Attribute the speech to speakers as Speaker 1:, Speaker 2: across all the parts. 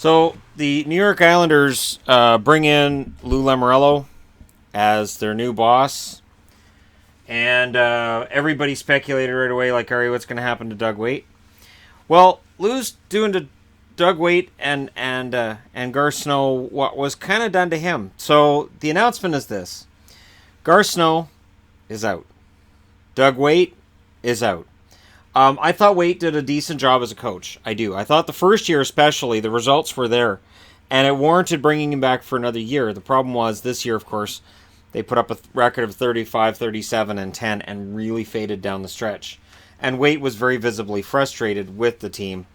Speaker 1: So the New York Islanders bring in Lou Lamoriello as their new boss, and everybody speculated right away, like, "Ari, what's going to happen to Doug Weight?" Well, Lou's doing to Doug Weight and Garth Snow what was kind of done to him. So the announcement is this: Garth Snow is out. Doug Weight is out. I thought Weight did a decent job as a coach. I do. I thought the first year especially, the results were there, and it warranted bringing him back for another year. The problem was this year, of course, they put up a record of 35, 37, and 10 and really faded down the stretch. And Weight was very visibly frustrated with the team,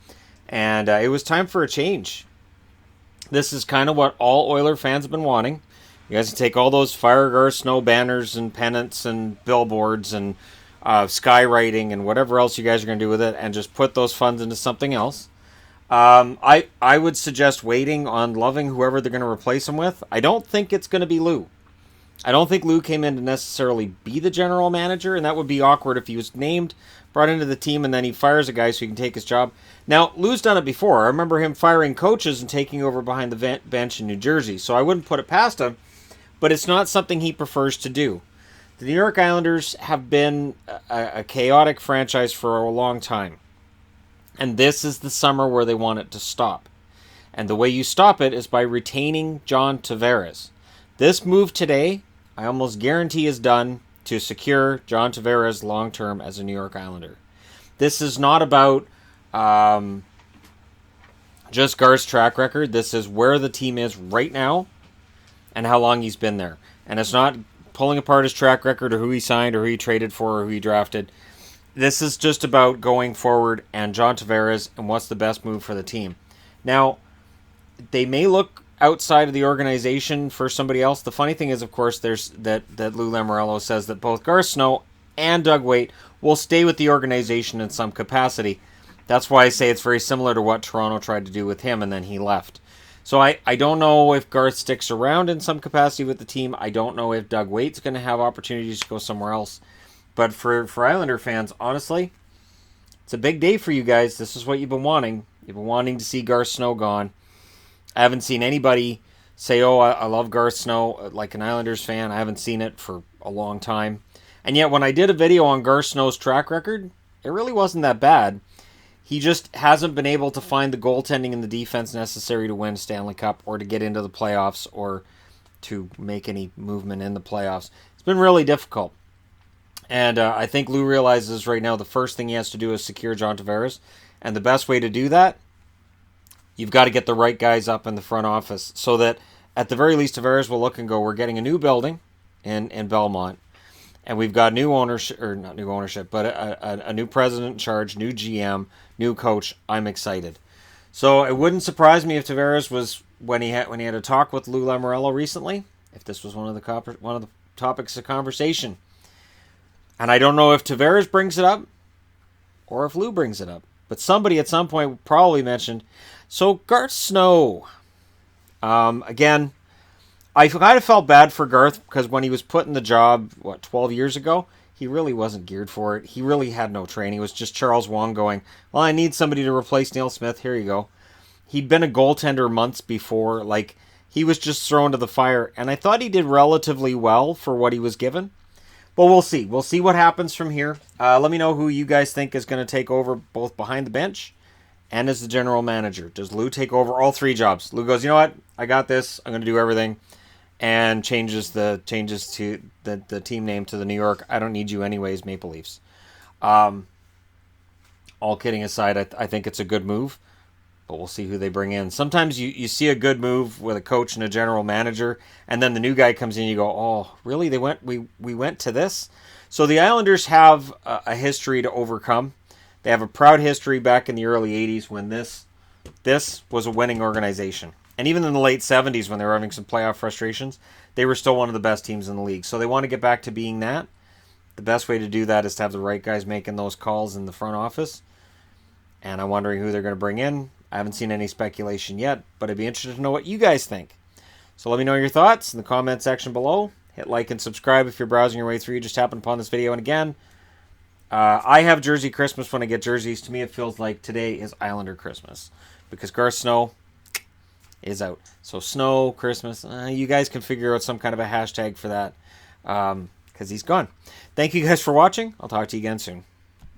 Speaker 1: and it was time for a change. This is kind of what all Oiler fans have been wanting. You guys can take all those Fire Garth Snow banners and pennants and billboards and skywriting and whatever else you guys are going to do with it and just put those funds into something else. I would suggest waiting on loving whoever they're going to replace him with. I don't think it's going to be Lou. I don't think Lou came in to necessarily be the general manager, and that would be awkward if he was named, brought into the team, and then he fires a guy so he can take his job. Now, Lou's done it before. I remember him firing coaches and taking over behind the bench in New Jersey, so I wouldn't put it past him, but it's not something he prefers to do. The New York Islanders have been a chaotic franchise for a long time, and this is the summer where they want it to stop. And the way you stop it is by retaining John Tavares. This move today, I almost guarantee, is done to secure John Tavares long-term as a New York Islander. This is not about just Garth's track record. This is where the team is right now and how long he's been there. And it's not pulling apart his track record or who he signed or who he traded for or who he drafted. This is just about going forward and John Tavares and what's the best move for the team. Now, they may look outside of the organization for somebody else. The funny thing is, of course, there's that Lou Lamoriello says that both Garth Snow and Doug Weight will stay with the organization in some capacity. That's why I say it's very similar to what Toronto tried to do with him, and then he left. So I don't know if Garth sticks around in some capacity with the team. I don't know if Doug Weight's going to have opportunities to go somewhere else. But for Islander fans, honestly, it's a big day for you guys. This is what you've been wanting. You've been wanting to see Garth Snow gone. I haven't seen anybody say, "Oh, I love Garth Snow," like an Islanders fan. I haven't seen it for a long time. And yet when I did a video on Garth Snow's track record, it really wasn't that bad. He just hasn't been able to find the goaltending and the defense necessary to win Stanley Cup or to get into the playoffs or to make any movement in the playoffs. It's been really difficult. And I think Lou realizes right now the first thing he has to do is secure John Tavares. And the best way to do that, you've got to get the right guys up in the front office so that at the very least Tavares will look and go, we're getting a new building in Belmont. And we've got new ownership, or not new ownership, but a new president in charge, new GM, new coach. I'm excited. So it wouldn't surprise me if Tavares was, when he had a talk with Lou Lamoriello recently, if this was one of the topics of conversation. And I don't know if Tavares brings it up or if Lou brings it up. But somebody at some point probably mentioned, so Garth Snow. Again, I kind of felt bad for Garth because when he was put in the job, 12 years ago, he really wasn't geared for it. He really had no training. It was just Charles Wong going, well, I need somebody to replace Neil Smith. Here you go. He'd been a goaltender months before. Like, he was just thrown to the fire. And I thought he did relatively well for what he was given. But we'll see. We'll see what happens from here. Let me know who you guys think is going to take over both behind the bench and as the general manager. Does Lou take over all three jobs? Lou goes, you know what? I got this. I'm going to do everything. And changes to the team name to the New York, I don't need you anyways, Maple Leafs. All kidding aside, I think it's a good move. But we'll see who they bring in. Sometimes you see a good move with a coach and a general manager, and then the new guy comes in and you go, oh, really? We went to this? So the Islanders have a history to overcome. They have a proud history back in the early 80s when this was a winning organization. And even in the late 70s when they were having some playoff frustrations, they were still one of the best teams in the league. So they want to get back to being that. The best way to do that is to have the right guys making those calls in the front office. And I'm wondering who they're going to bring in. I haven't seen any speculation yet, but I'd be interested to know what you guys think. So let me know your thoughts in the comment section below. Hit like and subscribe if you're browsing your way through. You just happened upon this video. And again, I have Jersey Christmas when I get jerseys. To me, it feels like today is Islander Christmas. Because Garth Snow, is out. So snow, Christmas, you guys can figure out some kind of a hashtag for that because he's gone. Thank you guys for watching. I'll talk to you again soon.